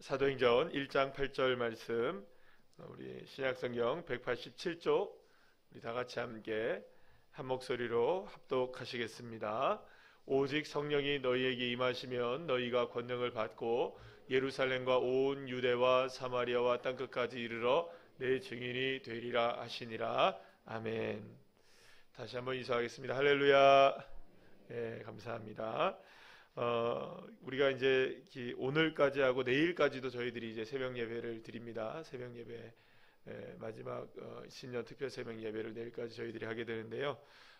사도행전 1장 8절 말씀, 우리 신약성경 187쪽 우리 다같이 함께 한 목소리로 합독하시겠습니다. 오직 성령이 너희에게 임하시면 너희가 권능을 받고 예루살렘과 온 유대와 사마리아와 땅끝까지 이르러 내 증인이 되리라 하시니라. 아멘. 다시 한번 인사하겠습니다. 할렐루야. 네, 감사합니다. 우리가 이제 오늘까지 하고 내일까지도 저희들이 이제 새벽 예배를 드립니다. 새벽 예배 마지막 신년 특별 새벽 예배를 내일까지 저희들이 하게 되는데요.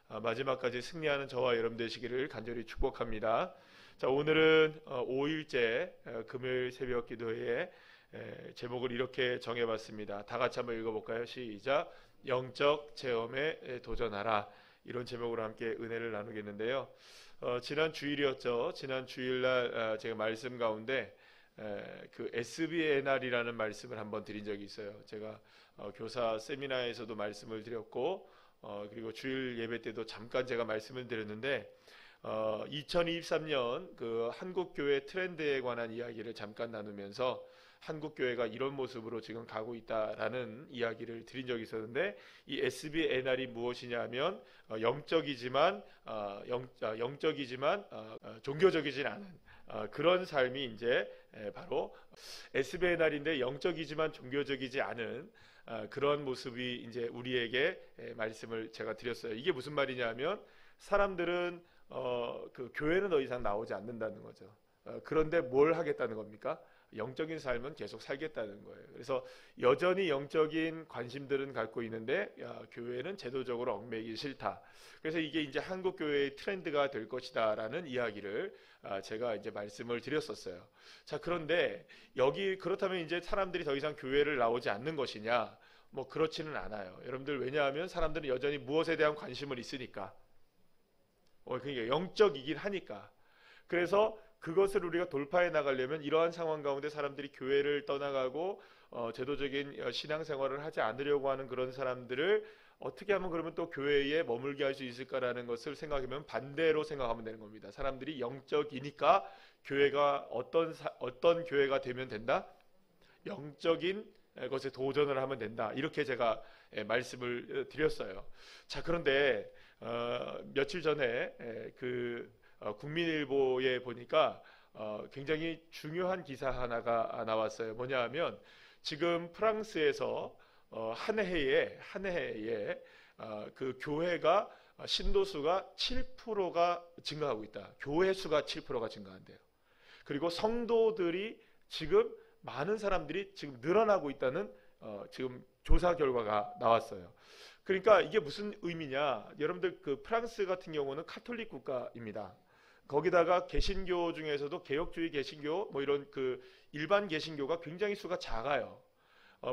마지막까지 승리하는 저와 여러분 되시기를 간절히 축복합니다. 자, 오늘은 5일째 금요일 새벽 기도회의 제목을 이렇게 정해봤습니다. 다 같이 한번 읽어볼까요? 시작. 영적 체험에 도전하라. 이런 제목으로 함께 은혜를 나누겠는데요. 지난 주일이었죠. 지난 주일날 제가 말씀 가운데 그 SBNR이라는 말씀을 한번 드린 적이 있어요. 제가 교사 세미나에서도 말씀을 드렸고 그리고 주일 예배 때도 잠깐 제가 말씀을 드렸는데 2023년 그 한국 교회 트렌드에 관한 이야기를 잠깐 나누면서 한국 교회가 이런 모습으로 지금 가고 있다라는 이야기를 드린 적이 있었는데, 이 SBNR이 무엇이냐면 영적이지만 종교적이진 않은 그런 삶이 이제 바로 SBNR인데, 영적이지만 종교적이지 않은 그런 모습이 이제 우리에게 말씀을 제가 드렸어요. 이게 무슨 말이냐면 사람들은 그 교회는 더 이상 나오지 않는다는 거죠. 그런데 뭘 하겠다는 겁니까? 영적인 삶은 계속 살겠다는 거예요. 그래서 여전히 영적인 관심들은 갖고 있는데 교회는 제도적으로 얽매이기 싫다. 그래서 이게 이제 한국 교회의 트렌드가 될 것이다라는 이야기를 제가 이제 말씀을 드렸었어요. 자, 그런데 여기 그렇다면 이제 사람들이 더 이상 교회를 나오지 않는 것이냐? 뭐 그렇지는 않아요. 여러분들, 왜냐하면 사람들은 여전히 무엇에 대한 관심을 있으니까. 그러니까 영적이긴 하니까. 그래서 그것을 우리가 돌파해 나가려면 이러한 상황 가운데 사람들이 교회를 떠나가고 제도적인 신앙생활을 하지 않으려고 하는 그런 사람들을 어떻게 하면 그러면 또 교회에 머물게 할 수 있을까라는 것을 생각하면 반대로 생각하면 되는 겁니다. 사람들이 영적이니까 교회가 어떤 교회가 되면 된다? 영적인 것에 도전을 하면 된다. 이렇게 제가 말씀을 드렸어요. 자, 그런데 며칠 전에 국민일보에 보니까 굉장히 중요한 기사 하나가 나왔어요. 뭐냐 하면 지금 프랑스에서 한 해에 그 교회가 신도수가 7%가 증가하고 있다. 교회 수가 7%가 증가한대요. 그리고 성도들이 지금 많은 사람들이 지금 늘어나고 있다는 지금 조사 결과가 나왔어요. 그러니까 이게 무슨 의미냐? 여러분들, 그 프랑스 같은 경우는 카톨릭 국가입니다. 거기다가 개신교 중에서도 개혁주의 개신교, 뭐 이런 그 일반 개신교가 굉장히 수가 작아요.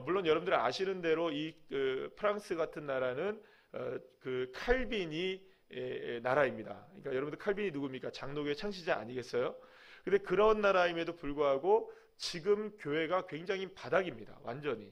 물론 여러분들 아시는 대로 이 프랑스 같은 나라는 그 칼빈이 나라입니다. 그러니까 여러분들, 칼빈이 누굽니까? 장로교의 창시자 아니겠어요? 근데 그런 나라임에도 불구하고 지금 교회가 굉장히 바닥입니다. 완전히.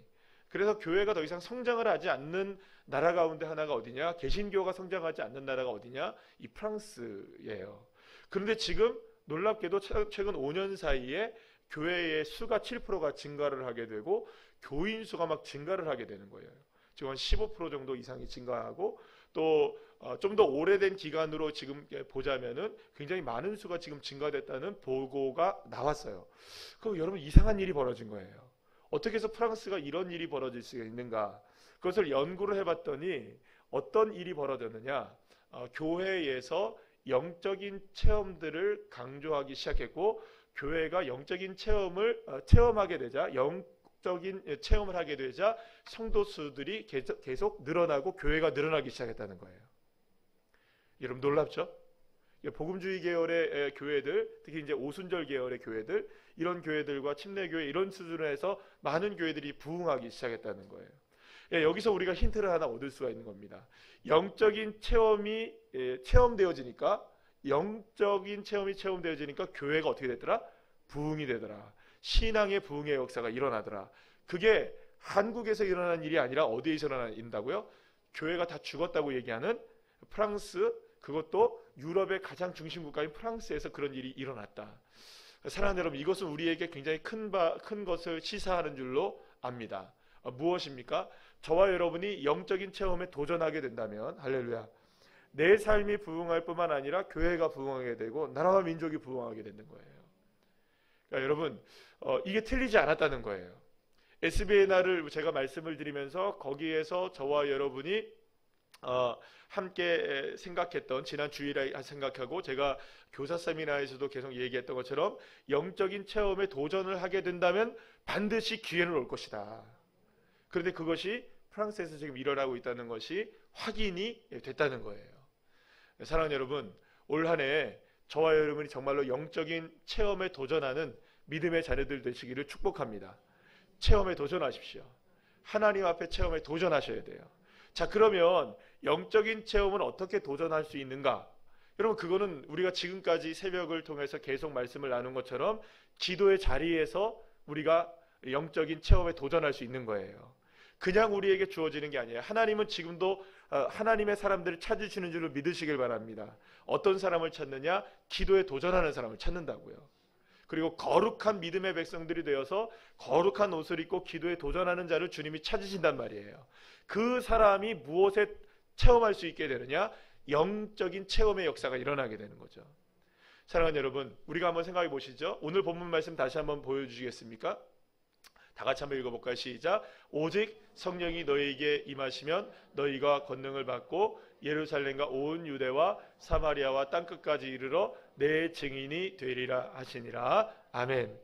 그래서 교회가 더 이상 성장을 하지 않는 나라 가운데 하나가 어디냐? 개신교가 성장하지 않는 나라가 어디냐? 이 프랑스예요. 그런데 지금 놀랍게도 최근 5년 사이에 교회의 수가 7%가 증가를 하게 되고 교인 수가 막 증가를 하게 되는 거예요. 지금 한 15% 정도 이상이 증가하고, 또 좀 더 오래된 기간으로 지금 보자면은 굉장히 많은 수가 지금 증가됐다는 보고가 나왔어요. 그럼 여러분, 이상한 일이 벌어진 거예요. 어떻게 해서 프랑스가 이런 일이 벌어질 수가 있는가? 그것을 연구를 해봤더니 어떤 일이 벌어졌느냐? 교회에서 영적인 체험들을 강조하기 시작했고, 교회가 영적인 체험을 체험하게 되자, 영적인 체험을 하게 되자 성도 수들이 계속 늘어나고 교회가 늘어나기 시작했다는 거예요. 여러분, 놀랍죠? 복음주의 계열의 교회들, 특히 이제 오순절 계열의 교회들, 이런 교회들과 침례교회 이런 수준에서 많은 교회들이 부흥하기 시작했다는 거예요. 여기서 우리가 힌트를 하나 얻을 수가 있는 겁니다. 영적인 체험이 체험되어지니까, 영적인 체험이 체험되어지니까 교회가 어떻게 되더라? 부흥이 되더라. 신앙의 부흥의 역사가 일어나더라. 그게 한국에서 일어난 일이 아니라 어디에서 일어난다고요? 교회가 다 죽었다고 얘기하는 프랑스, 그것도 유럽의 가장 중심 국가인 프랑스에서 그런 일이 일어났다. 사랑하는 여러분, 이것은 우리에게 굉장히 큰 것을 시사하는 줄로 압니다. 무엇입니까? 저와 여러분이 영적인 체험에 도전하게 된다면, 할렐루야, 내 삶이 부흥할 뿐만 아니라 교회가 부흥하게 되고 나라와 민족이 부흥하게 되는 거예요. 그러니까 여러분, 이게 틀리지 않았다는 거예요. SBNR을 제가 말씀을 드리면서 거기에서 저와 여러분이 함께 생각했던, 지난 주일에 생각하고 제가 교사 세미나에서도 계속 얘기했던 것처럼 영적인 체험에 도전을 하게 된다면 반드시 기회는 올 것이다. 그런데 그것이 프랑스에서 지금 일어나고 있다는 것이 확인이 됐다는 거예요. 사랑하는 여러분, 올 한 해 저와 여러분이 정말로 영적인 체험에 도전하는 믿음의 자녀들 되시기를 축복합니다. 체험에 도전하십시오. 하나님 앞에 체험에 도전하셔야 돼요. 자, 그러면 영적인 체험은 어떻게 도전할 수 있는가? 여러분, 그거는 우리가 지금까지 새벽을 통해서 계속 말씀을 나눈 것처럼 기도의 자리에서 우리가 영적인 체험에 도전할 수 있는 거예요. 그냥 우리에게 주어지는 게 아니에요. 하나님은 지금도 하나님의 사람들을 찾으시는 줄을 믿으시길 바랍니다. 어떤 사람을 찾느냐? 기도에 도전하는 사람을 찾는다고요. 그리고 거룩한 믿음의 백성들이 되어서 거룩한 옷을 입고 기도에 도전하는 자를 주님이 찾으신단 말이에요. 그 사람이 무엇에 체험할 수 있게 되느냐? 영적인 체험의 역사가 일어나게 되는 거죠. 사랑하는 여러분, 우리가 한번 생각해 보시죠. 오늘 본문 말씀 다시 한번 보여주시겠습니까? 다 같이 한번 읽어볼까요? 시작. 오직 성령이 너희에게 임하시면 너희가 권능을 받고 예루살렘과 온 유대와 사마리아와 땅끝까지 이르러 내 증인이 되리라 하시니라. 아멘.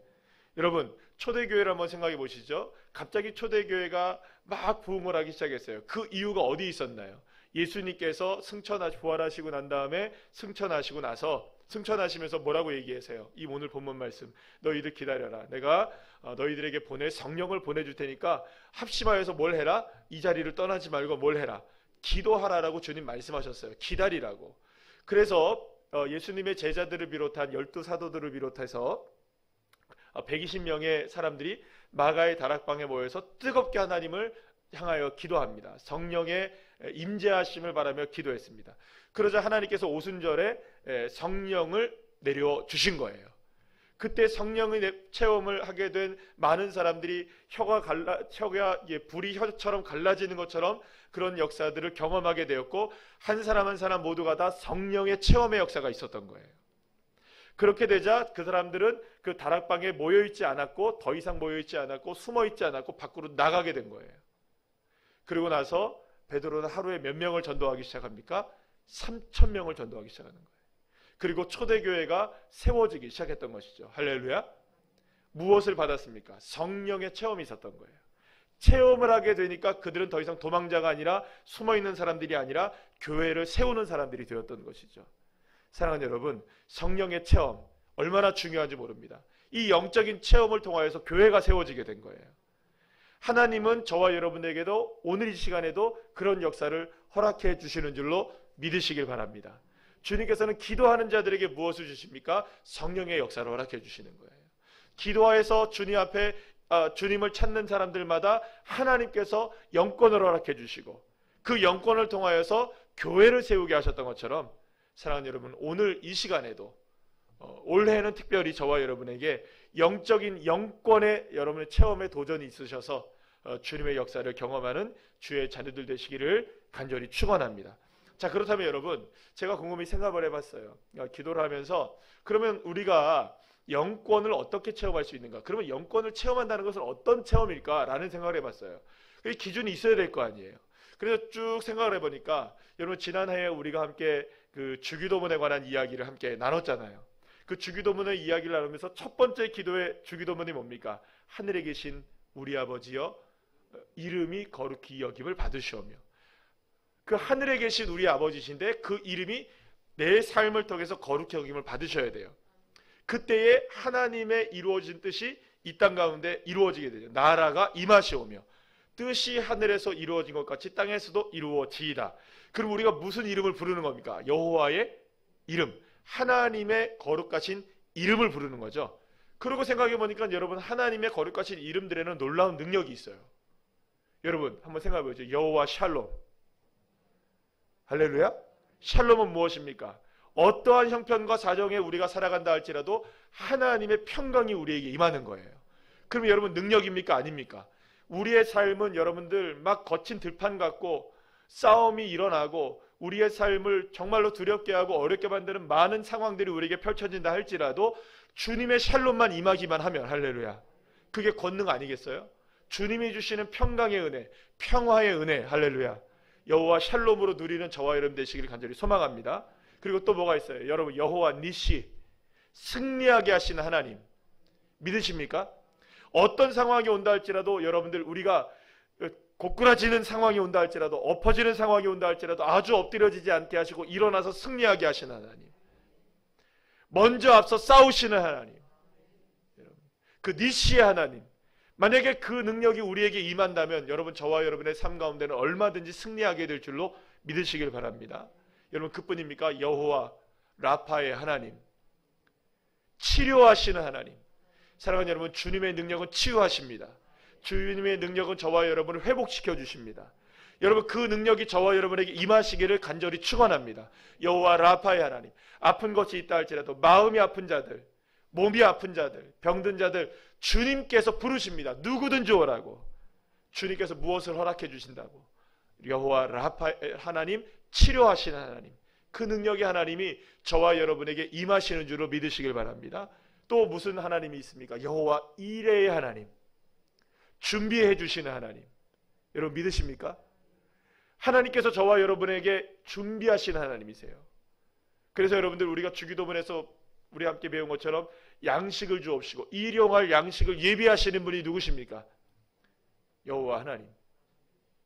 여러분, 초대교회를 한번 생각해 보시죠. 갑자기 초대교회가 막 부흥을 하기 시작했어요. 그 이유가 어디 있었나요? 예수님께서 부활하시고 난 다음에 승천하시고 나서, 승천하시면서 뭐라고 얘기하세요? 이 오늘 본문 말씀, 너희들 기다려라, 내가 너희들에게 성령을 보내줄 테니까 합심하여서 뭘 해라? 이 자리를 떠나지 말고 뭘 해라? 기도하라라고 주님 말씀하셨어요. 기다리라고. 그래서 예수님의 제자들을 비롯한 12사도들을 비롯해서 120명의 사람들이 마가의 다락방에 모여서 뜨겁게 하나님을 향하여 기도합니다. 성령의 임재하심을 바라며 기도했습니다. 그러자 하나님께서 오순절에 성령을 내려주신 거예요. 그때 성령의 체험을 하게 된 많은 사람들이 혀가 불이 혀처럼 갈라지는 것처럼 그런 역사들을 경험하게 되었고, 한 사람 한 사람 모두가 다 성령의 체험의 역사가 있었던 거예요. 그렇게 되자 그 사람들은 그 다락방에 모여있지 않았고, 더 이상 모여있지 않았고, 숨어있지 않았고 밖으로 나가게 된 거예요. 그리고 나서 베드로는 하루에 몇 명을 전도하기 시작합니까? 3,000명을 전도하기 시작하는 거예요. 그리고 초대교회가 세워지기 시작했던 것이죠. 할렐루야. 무엇을 받았습니까? 성령의 체험이 있었던 거예요. 체험을 하게 되니까 그들은 더 이상 도망자가 아니라, 숨어있는 사람들이 아니라 교회를 세우는 사람들이 되었던 것이죠. 사랑하는 여러분, 성령의 체험 얼마나 중요한지 모릅니다. 이 영적인 체험을 통하여서 교회가 세워지게 된 거예요. 하나님은 저와 여러분에게도 오늘 이 시간에도 그런 역사를 허락해 주시는 줄로 믿으시길 바랍니다. 주님께서는 기도하는 자들에게 무엇을 주십니까? 성령의 역사를 허락해 주시는 거예요. 기도하여서 주님 앞에 주님을 찾는 사람들마다 하나님께서 영권을 허락해 주시고, 그 영권을 통하여서 교회를 세우게 하셨던 것처럼, 사랑하는 여러분, 오늘 이 시간에도 올해는 특별히 저와 여러분에게 영적인 영권의 여러분의 체험의 도전이 있으셔서 주님의 역사를 경험하는 주의 자녀들 되시기를 간절히 축원합니다. 자, 그렇다면 여러분, 제가 곰곰이 생각을 해봤어요. 기도를 하면서, 그러면 우리가 영권을 어떻게 체험할 수 있는가? 그러면 영권을 체험한다는 것은 어떤 체험일까라는 생각을 해봤어요. 그 기준이 있어야 될 거 아니에요. 그래서 쭉 생각을 해보니까, 여러분, 지난해에 우리가 함께 그 주기도문에 관한 이야기를 함께 나눴잖아요. 그 주기도문의 이야기를 나누면서 첫 번째 기도의 주기도문이 뭡니까? 하늘에 계신 우리 아버지여, 이름이 거룩히 여김을 받으시오며. 그 하늘에 계신 우리 아버지신데 그 이름이 내 삶을 통해서 거룩히 여김을 받으셔야 돼요. 그때에 하나님의 이루어진 뜻이 이 땅 가운데 이루어지게 되죠. 나라가 임하시오며, 뜻이 하늘에서 이루어진 것 같이 땅에서도 이루어지이다. 그럼 우리가 무슨 이름을 부르는 겁니까? 여호와의 이름, 하나님의 거룩하신 이름을 부르는 거죠. 그러고 생각해 보니까 여러분, 하나님의 거룩하신 이름들에는 놀라운 능력이 있어요. 여러분 한번 생각해 보죠. 여호와 샬롬. 할렐루야. 샬롬은 무엇입니까? 어떠한 형편과 사정에 우리가 살아간다 할지라도 하나님의 평강이 우리에게 임하는 거예요. 그러면 여러분 능력입니까? 아닙니까? 우리의 삶은 여러분들 막 거친 들판 같고 싸움이 일어나고 우리의 삶을 정말로 두렵게 하고 어렵게 만드는 많은 상황들이 우리에게 펼쳐진다 할지라도 주님의 샬롬만 임하기만 하면 할렐루야. 그게 권능 아니겠어요? 주님이 주시는 평강의 은혜, 평화의 은혜, 할렐루야. 여호와 샬롬으로 누리는 저와 여러분 되시기를 간절히 소망합니다. 그리고 또 뭐가 있어요? 여러분 여호와 니시, 승리하게 하시는 하나님 믿으십니까? 어떤 상황이 온다 할지라도 여러분들 우리가 고꾸라지는 상황이 온다 할지라도 엎어지는 상황이 온다 할지라도 아주 엎드려지지 않게 하시고 일어나서 승리하게 하시는 하나님, 먼저 앞서 싸우시는 하나님, 그 니시의 하나님, 만약에 그 능력이 우리에게 임한다면 여러분 저와 여러분의 삶 가운데는 얼마든지 승리하게 될 줄로 믿으시길 바랍니다. 여러분 그뿐입니까? 여호와 라파의 하나님, 치료하시는 하나님. 사랑하는 여러분, 주님의 능력은 치유하십니다. 주님의 능력은 저와 여러분을 회복시켜 주십니다. 여러분 그 능력이 저와 여러분에게 임하시기를 간절히 축원합니다. 여호와 라파의 하나님, 아픈 것이 있다 할지라도 마음이 아픈 자들, 몸이 아픈 자들, 병든 자들 주님께서 부르십니다. 누구든지 오라고. 주님께서 무엇을 허락해 주신다고. 여호와 라파 하나님, 치료하시는 하나님, 그 능력의 하나님이 저와 여러분에게 임하시는 줄로 믿으시길 바랍니다. 또 무슨 하나님이 있습니까? 여호와 이레의 하나님, 준비해 주시는 하나님. 여러분 믿으십니까? 하나님께서 저와 여러분에게 준비하시는 하나님이세요. 그래서 여러분들 우리가 주기도문에서 우리 함께 배운 것처럼 양식을 주옵시고 일용할 양식을 예비하시는 분이 누구십니까? 여호와 하나님.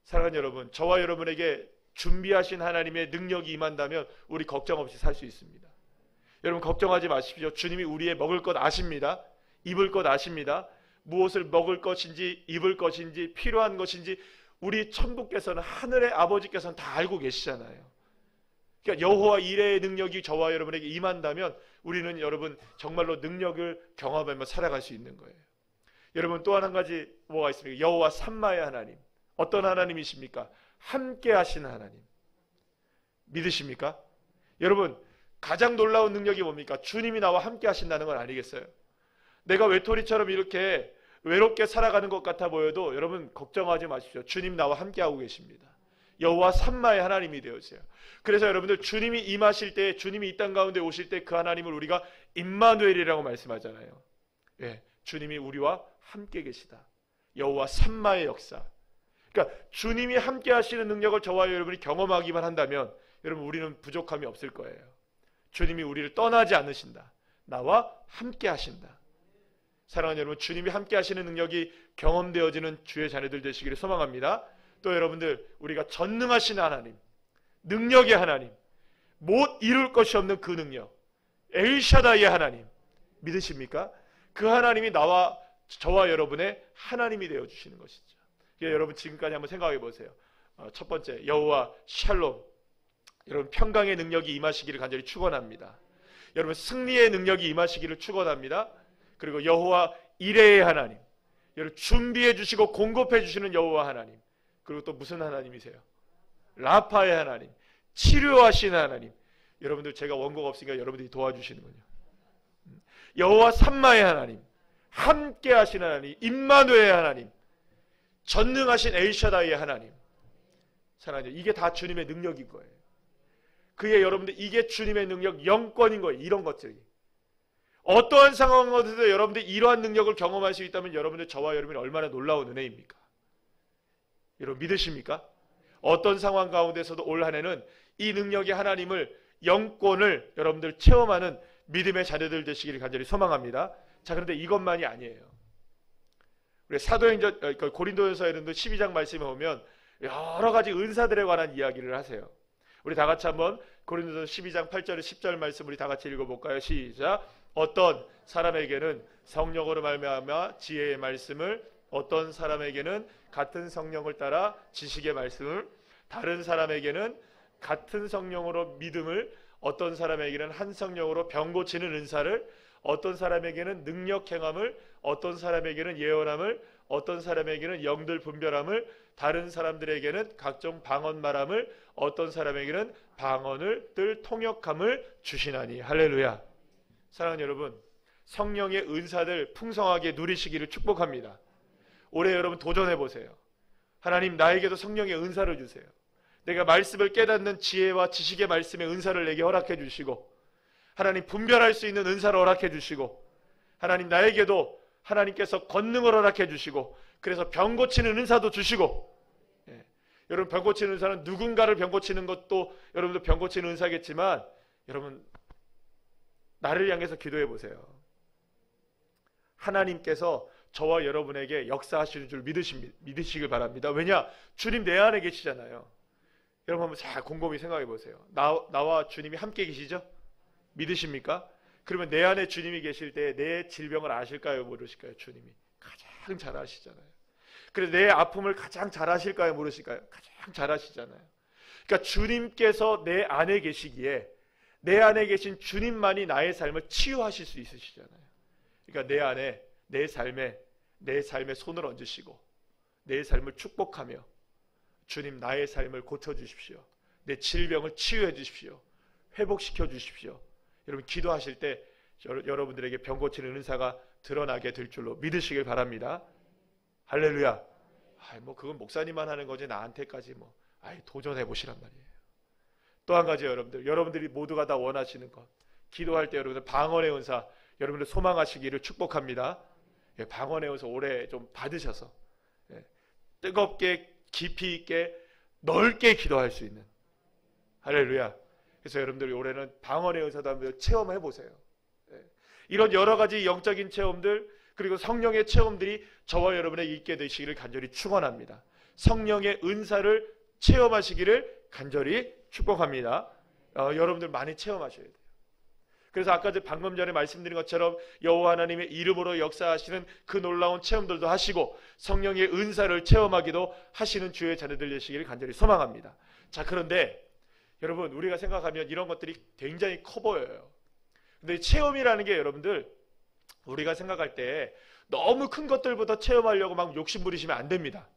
사랑하는 여러분, 저와 여러분에게 준비하신 하나님의 능력이 임한다면 우리 걱정 없이 살 수 있습니다. 여러분 걱정하지 마십시오. 주님이 우리의 먹을 것 아십니다. 입을 것 아십니다. 무엇을 먹을 것인지 입을 것인지 필요한 것인지 우리 천부께서는, 하늘의 아버지께서는 다 알고 계시잖아요. 그러니까 여호와 이레의 능력이 저와 여러분에게 임한다면 우리는 여러분 정말로 능력을 경험하며 살아갈 수 있는 거예요. 여러분 또 한 가지 뭐가 있습니까? 여호와 삼마의 하나님. 어떤 하나님이십니까? 함께 하시는 하나님. 믿으십니까? 여러분 가장 놀라운 능력이 뭡니까? 주님이 나와 함께 하신다는 건 아니겠어요? 내가 외톨이처럼 이렇게 외롭게 살아가는 것 같아 보여도 여러분 걱정하지 마십시오. 주님 나와 함께 하고 계십니다. 여호와 삼마의 하나님이 되어주세요. 그래서 여러분들 주님이 임하실 때, 주님이 이 땅 가운데 오실 때 그 하나님을 우리가 임마누엘이라고 말씀하잖아요. 예, 주님이 우리와 함께 계시다. 여호와 삼마의 역사. 그러니까 주님이 함께 하시는 능력을 저와 여러분이 경험하기만 한다면 여러분 우리는 부족함이 없을 거예요. 주님이 우리를 떠나지 않으신다. 나와 함께 하신다. 사랑하는 여러분, 주님이 함께 하시는 능력이 경험되어지는 주의 자녀들 되시기를 소망합니다. 또 여러분들 우리가 전능하신 하나님, 능력의 하나님, 못 이룰 것이 없는 그 능력, 엘샤다이의 하나님 믿으십니까? 그 하나님이 나와 저와 여러분의 하나님이 되어주시는 것이죠. 여러분 지금까지 한번 생각해 보세요. 첫 번째 여호와 샬롬, 여러분 평강의 능력이 임하시기를 간절히 축원합니다. 여러분 승리의 능력이 임하시기를 축원합니다. 그리고 여호와 이레의 하나님, 여러분 준비해 주시고 공급해 주시는 여호와 하나님. 그리고 또 무슨 하나님이세요? 라파의 하나님, 치료하시는 하나님. 여러분들 제가 원고가 없으니까 여러분들이 도와주시는군요. 여호와 삼마의 하나님, 함께 하시는 하나님, 임마누엘의 하나님, 전능하신 엘샤다이의 하나님. 사랑하는 이게 다 주님의 능력인 거예요. 그게 여러분들 이게 주님의 능력, 영권인 거예요. 이런 것들이. 어떠한 상황에서도 여러분들이 이러한 능력을 경험할 수 있다면 여러분들 저와 여러분이 얼마나 놀라운 은혜입니까? 여러분 믿으십니까? 어떤 상황 가운데서도 올 한 해는 이 능력의 하나님을, 영권을 여러분들 체험하는 믿음의 자녀들 되시기를 간절히 소망합니다. 자, 그런데 이것만이 아니에요. 우리 사도행전 고린도전서에는 12장 말씀에 보면 여러 가지 은사들에 관한 이야기를 하세요. 우리 다 같이 한번 고린도전서 12장 8절 10절 말씀 우리 다 같이 읽어볼까요? 시작. 어떤 사람에게는 성령으로 말미암아 지혜의 말씀을, 어떤 사람에게는 같은 성령을 따라 지식의 말씀을, 다른 사람에게는 같은 성령으로 믿음을, 어떤 사람에게는 한 성령으로 병 고치는 은사를, 어떤 사람에게는 능력 행함을, 어떤 사람에게는 예언함을, 어떤 사람에게는 영들 분별함을, 다른 사람들에게는 각종 방언 말함을, 어떤 사람에게는 방언을 들 통역함을 주시나니. 할렐루야. 사랑하는 여러분, 성령의 은사들 풍성하게 누리시기를 축복합니다. 올해 여러분 도전해 보세요. 하나님, 나에게도 성령의 은사를 주세요. 내가 말씀을 깨닫는 지혜와 지식의 말씀의 은사를 내게 허락해 주시고, 하나님 분별할 수 있는 은사를 허락해 주시고, 하나님 나에게도 하나님께서 권능을 허락해 주시고, 그래서 병 고치는 은사도 주시고, 여러분 병 고치는 은사는 누군가를 병 고치는 것도 여러분도 병 고치는 은사겠지만, 여러분 나를 향해서 기도해 보세요. 하나님께서 저와 여러분에게 역사하시는 줄 믿으시길 바랍니다. 왜냐? 주님 내 안에 계시잖아요. 여러분 한번 잘 곰곰이 생각해 보세요. 나와 주님이 함께 계시죠? 믿으십니까? 그러면 내 안에 주님이 계실 때 내 질병을 아실까요? 모르실까요? 주님이 가장 잘 아시잖아요. 그래서 내 아픔을 가장 잘 아실까요? 모르실까요? 가장 잘 아시잖아요. 그러니까 주님께서 내 안에 계시기에 내 안에 계신 주님만이 나의 삶을 치유하실 수 있으시잖아요. 그러니까 내 안에 내 삶에 손을 얹으시고 내 삶을 축복하며, 주님 나의 삶을 고쳐주십시오. 내 질병을 치유해 주십시오. 회복시켜 주십시오. 여러분 기도하실 때 여러분들에게 병 고치는 은사가 드러나게 될 줄로 믿으시길 바랍니다. 할렐루야. 그건 목사님만 하는 거지 나한테까지 도전해 보시란 말이에요. 또 한 가지, 여러분들이 모두가 다 원하시는 것, 기도할 때 여러분들 방언의 은사 여러분들 소망하시기를 축복합니다. 방언의 은사 올해 좀 받으셔서 뜨겁게 깊이 있게 넓게 기도할 수 있는, 할렐루야. 그래서 여러분들이 올해는 방언의 은사도 한번 체험해 보세요. 이런 여러 가지 영적인 체험들, 그리고 성령의 체험들이 저와 여러분에게 있게 되시기를 간절히 축원합니다. 성령의 은사를 체험하시기를 간절히 축복합니다. 여러분들 많이 체험하셔야 돼요. 그래서 아까 방금 전에 말씀드린 것처럼 여호와 하나님의 이름으로 역사하시는 그 놀라운 체험들도 하시고 성령의 은사를 체험하기도 하시는 주의 자녀들 되시기를 간절히 소망합니다. 자, 그런데 여러분 우리가 생각하면 이런 것들이 굉장히 커 보여요. 근데 체험이라는 게 여러분들 우리가 생각할 때 너무 큰 것들보다 체험하려고 막 욕심 부리시면 안 됩니다.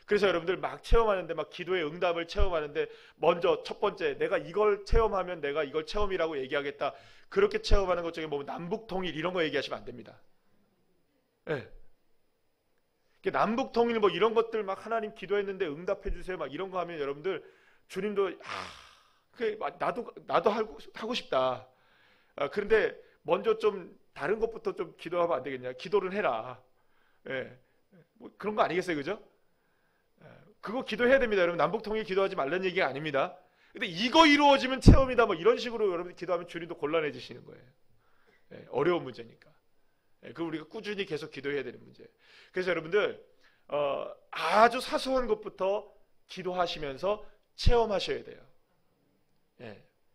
그래서 여러분들 막 체험하는데, 막 기도의 응답을 체험하는데, 먼저 첫 번째 내가 이걸 체험하면 내가 이걸 체험이라고 얘기하겠다, 그렇게 체험하는 것 중에 남북통일 이런 거 얘기하시면 안 됩니다. 남북통일 이런 것들 막 하나님 기도했는데 응답해 주세요 막 이런 거 하면 여러분들 주님도 나도 하고 싶다. 그런데 먼저 좀 다른 것부터 좀 기도하면 안 되겠냐? 기도를 해라. 그런 거 아니겠어요, 그죠? 그거 기도해야 됩니다. 여러분 남북통일 기도하지 말라는 얘기가 아닙니다. 근데 이거 이루어지면 체험이다 이런 식으로 여러분들 기도하면 주님도 곤란해지시는 거예요. 어려운 문제니까. 그 우리가 꾸준히 계속 기도해야 되는 문제예요. 그래서 여러분들 아주 사소한 것부터 기도하시면서 체험하셔야 돼요.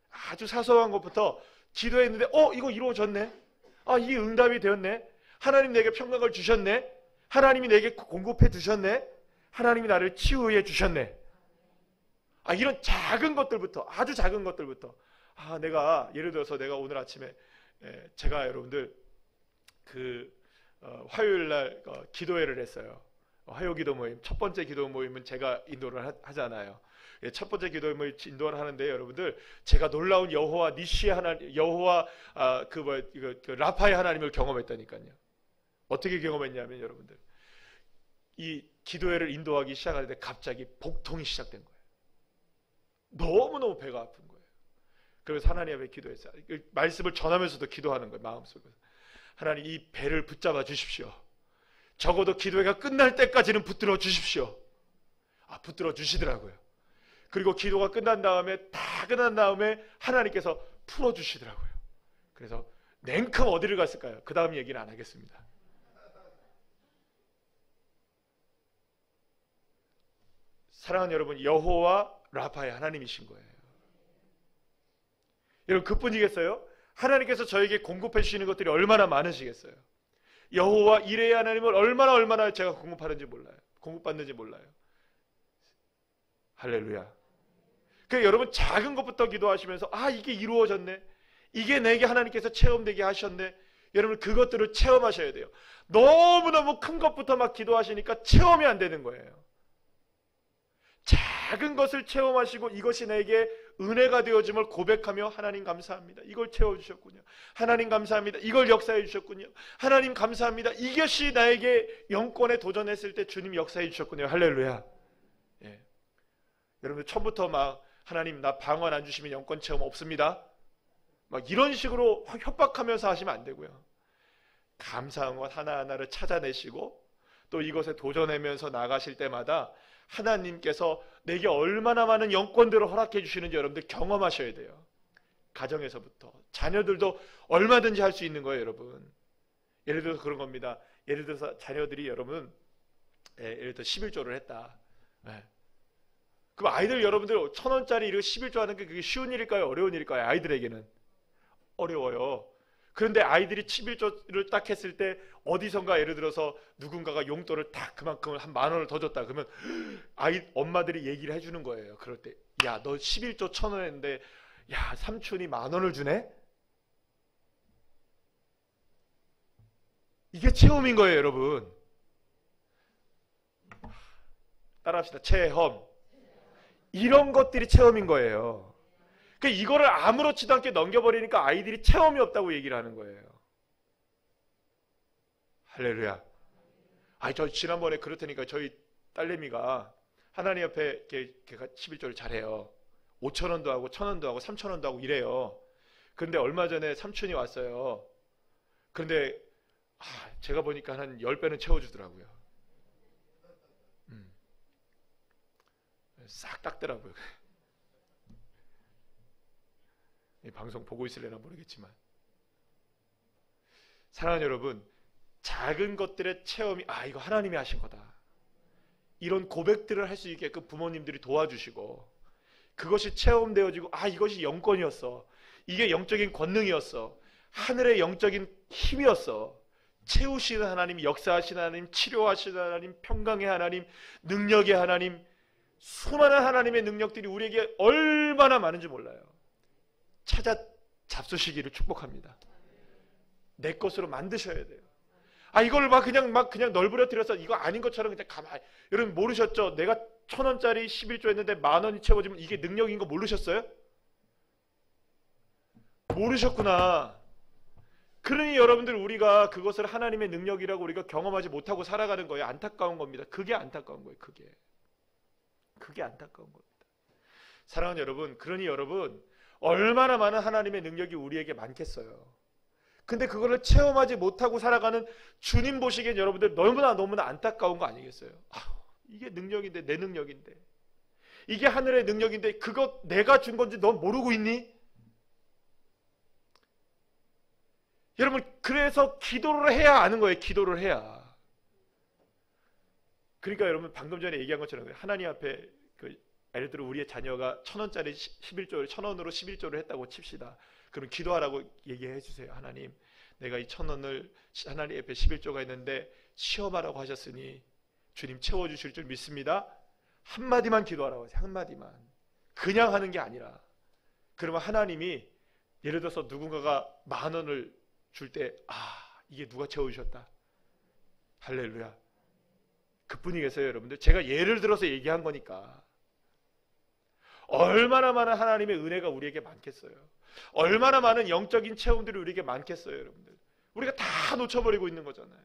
아주 사소한 것부터 기도했는데 이거 이루어졌네. 이게 응답이 되었네. 하나님 내게 평강을 주셨네. 하나님이 내게 공급해 주셨네. 하나님이 나를 치유해 주셨네. 이런 작은 것들부터, 아주 작은 것들부터, 내가 예를 들어서 내가 오늘 아침에 제가 여러분들 화요일 날 기도회를 했어요. 화요 기도 모임, 첫 번째 기도 모임은 제가 인도를 하잖아요. 첫 번째 기도 모임 인도를 하는데 여러분들 제가 놀라운 여호와 니시의 하나님, 여호와 라파의 하나님을 경험했다니까요. 어떻게 경험했냐면 여러분들 이 기도회를 인도하기 시작하는데 갑자기 복통이 시작된 거예요. 너무너무 배가 아픈 거예요. 그래서 하나님 앞에 기도했어요. 말씀을 전하면서도 기도하는 거예요. 마음속에서. 하나님 이 배를 붙잡아 주십시오. 적어도 기도회가 끝날 때까지는 붙들어 주십시오. 붙들어 주시더라고요. 그리고 기도가 끝난 다음에 하나님께서 풀어 주시더라고요. 그래서 냉큼 어디를 갔을까요? 그 다음 얘기는 안 하겠습니다. 사랑하는 여러분, 여호와 라파의 하나님이신 거예요. 여러분 그뿐이겠어요? 하나님께서 저에게 공급해 주시는 것들이 얼마나 많으시겠어요? 여호와 이레의 하나님을 얼마나 제가 공급받는지 몰라요. 할렐루야. 그러니까 여러분 작은 것부터 기도하시면서 이게 이루어졌네. 이게 내게 하나님께서 체험되게 하셨네. 여러분 그것들을 체험하셔야 돼요. 너무너무 큰 것부터 막 기도하시니까 체험이 안 되는 거예요. 작은 것을 체험하시고 이것이 나에게 은혜가 되어짐을 고백하며 하나님 감사합니다. 이걸 채워주셨군요. 하나님 감사합니다. 이걸 역사해 주셨군요. 하나님 감사합니다. 이것이 나에게 영권에 도전했을 때 주님 역사해 주셨군요. 할렐루야. 예. 여러분들 처음부터 막 하나님 나 방언 안 주시면 영권 체험 없습니다. 막 이런 식으로 협박하면서 하시면 안 되고요. 감사한 것 하나하나를 찾아내시고 또 이것에 도전하면서 나가실 때마다 하나님께서 내게 얼마나 많은 영권들을 허락해 주시는지 여러분들 경험하셔야 돼요. 가정에서부터 자녀들도 얼마든지 할 수 있는 거예요. 여러분 예를 들어서 그런 겁니다. 예를 들어서 자녀들이 여러분 예를 들어 11조를 했다. 그럼 아이들 여러분들 1,000원짜리 이렇게 11조 하는 게 그게 쉬운 일일까요? 어려운 일일까요? 아이들에게는 어려워요. 그런데 아이들이 11조를 딱 했을 때 어디선가 예를 들어서 누군가가 용돈을 딱 그만큼을 한 10,000원을 더 줬다. 그러면 엄마들이 얘기를 해주는 거예요. 그럴 때 야 너 11조 1,000원 했는데 야 삼촌이 10,000원을 주네? 이게 체험인 거예요. 여러분 따라합시다. 체험. 이런 것들이 체험인 거예요. 그러니까 이거를 아무렇지도 않게 넘겨버리니까 아이들이 체험이 없다고 얘기를 하는 거예요. 할렐루야. 저 지난번에 그렇다니까 저희 딸내미가 하나님 앞에 걔가 11조를 잘해요. 5,000원도 하고 1,000원도 하고 3,000원도 하고 이래요. 그런데 얼마 전에 삼촌이 왔어요. 그런데 제가 보니까 한 10배는 채워주더라고요. 싹 닦더라고요. 이 방송 보고 있을래나 모르겠지만 사랑하는 여러분 작은 것들의 체험이 이거 하나님이 하신 거다. 이런 고백들을 할 수 있게끔 부모님들이 도와주시고 그것이 체험되어지고 이것이 영권이었어. 이게 영적인 권능이었어. 하늘의 영적인 힘이었어. 채우시는 하나님, 역사하시는 하나님, 치료하시는 하나님, 평강의 하나님, 능력의 하나님, 수많은 하나님의 능력들이 우리에게 얼마나 많은지 몰라요. 찾아 잡수시기를 축복합니다. 내 것으로 만드셔야 돼요. 이걸 그냥 널브러뜨려서 이거 아닌 것처럼 그냥 가만히. 여러분 모르셨죠? 내가 1,000원짜리 11조 했는데 10,000원이 채워지면 이게 능력인 거 모르셨어요? 모르셨구나. 그러니 여러분들 우리가 그것을 하나님의 능력이라고 우리가 경험하지 못하고 살아가는 거예요. 안타까운 겁니다. 그게 안타까운 거예요. 그게 안타까운 겁니다. 사랑하는 여러분, 그러니 여러분 얼마나 많은 하나님의 능력이 우리에게 많겠어요. 근데 그거를 체험하지 못하고 살아가는 주님 보시기엔 여러분들 너무나 안타까운 거 아니겠어요? 이게 능력인데, 내 능력인데, 이게 하늘의 능력인데 그거 내가 준 건지 넌 모르고 있니? 여러분 그래서 기도를 해야 아는 거예요. 기도를 해야. 그러니까 여러분 방금 전에 얘기한 것처럼 하나님 앞에 예를 들어 우리의 자녀가 1,000원짜리 11조를 1,000원으로 11조를 했다고 칩시다. 그럼 기도하라고 얘기해 주세요. 하나님 내가 이 1,000원을 하나님 앞에 11조가 있는데 시험하라고 하셨으니 주님 채워주실 줄 믿습니다. 한마디만 기도하라고 하세요. 한마디만. 그냥 하는 게 아니라. 그러면 하나님이 예를 들어서 누군가가 10,000원을 줄 때 이게 누가 채워주셨다. 할렐루야. 그뿐이 계세요. 여러분들 제가 예를 들어서 얘기한 거니까. 얼마나 많은 하나님의 은혜가 우리에게 많겠어요. 얼마나 많은 영적인 체험들이 우리에게 많겠어요. 여러분들 우리가 다 놓쳐버리고 있는 거잖아요.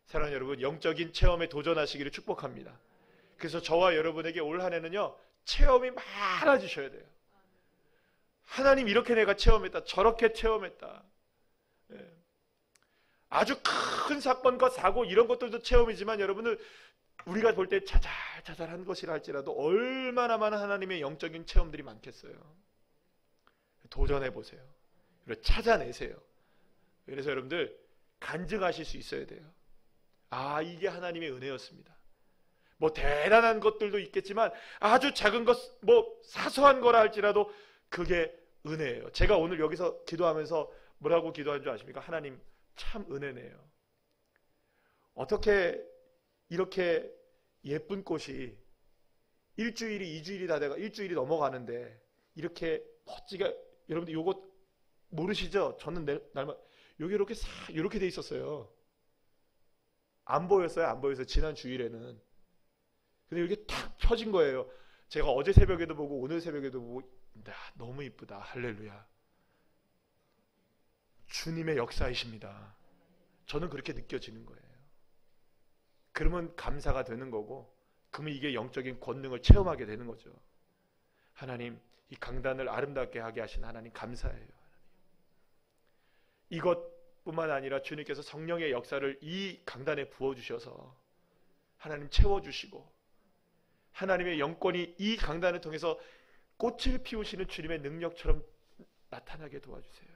사랑하는 여러분 영적인 체험에 도전하시기를 축복합니다. 그래서 저와 여러분에게 올 한 해는요 체험이 많아지셔야 돼요. 하나님 이렇게 내가 체험했다, 저렇게 체험했다. 아주 큰 사건과 사고 이런 것들도 체험이지만 여러분들 우리가 볼 때 자잘한 것이라 할지라도 얼마나 많은 하나님의 영적인 체험들이 많겠어요. 도전해보세요. 그리고 찾아내세요. 그래서 여러분들 간증하실 수 있어야 돼요. 이게 하나님의 은혜였습니다. 뭐 대단한 것들도 있겠지만 아주 작은 것, 뭐 사소한 거라 할지라도 그게 은혜예요. 제가 오늘 여기서 기도하면서 뭐라고 기도한 줄 아십니까? 하나님 참 은혜네요. 어떻게 이렇게 예쁜 꽃이 일주일이 2주일이 다 돼가 일주일이 넘어가는데 이렇게 멋지게 여러분들 요거 모르시죠? 저는 날마다 여기 이렇게 싹 이렇게 돼 있었어요. 안 보였어요. 안 보여서 지난 주일에는. 근데 이렇게 탁 펴진 거예요. 제가 어제 새벽에도 보고 오늘 새벽에도 보고 너무 이쁘다. 할렐루야. 주님의 역사이십니다. 저는 그렇게 느껴지는 거예요. 그러면 감사가 되는 거고, 그러면 이게 영적인 권능을 체험하게 되는 거죠. 하나님, 이 강단을 아름답게 하게 하신 하나님 감사해요. 이것뿐만 아니라 주님께서 성령의 역사를 이 강단에 부어주셔서 하나님 채워주시고, 하나님의 영권이 이 강단을 통해서 꽃을 피우시는 주님의 능력처럼 나타나게 도와주세요.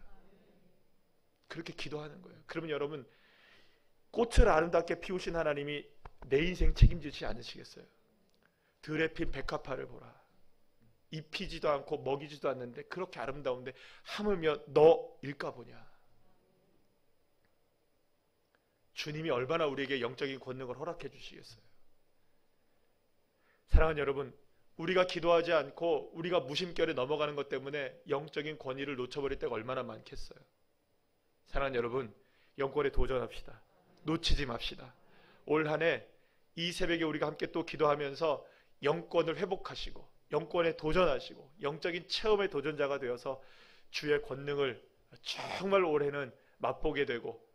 그렇게 기도하는 거예요. 그러면 여러분, 꽃을 아름답게 피우신 하나님이 내 인생 책임지지 않으시겠어요? 들에 핀 백합화를 보라. 입히지도 않고 먹이지도 않는데 그렇게 아름다운데 하물며 너일까 보냐. 주님이 얼마나 우리에게 영적인 권능을 허락해 주시겠어요? 사랑하는 여러분, 우리가 기도하지 않고 우리가 무심결에 넘어가는 것 때문에 영적인 권위를 놓쳐버릴 때가 얼마나 많겠어요. 사랑하는 여러분, 영권에 도전합시다. 놓치지 맙시다. 올 한 해 이 새벽에 우리가 함께 또 기도하면서 영권을 회복하시고 영권에 도전하시고 영적인 체험의 도전자가 되어서 주의 권능을 정말 올해는 맛보게 되고,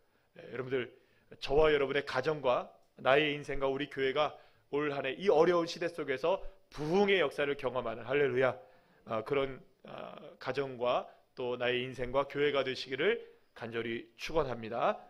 여러분들, 저와 여러분의 가정과 나의 인생과 우리 교회가 올 한 해 이 어려운 시대 속에서 부흥의 역사를 경험하는, 할렐루야, 그런 가정과 또 나의 인생과 교회가 되시기를 간절히 축원합니다.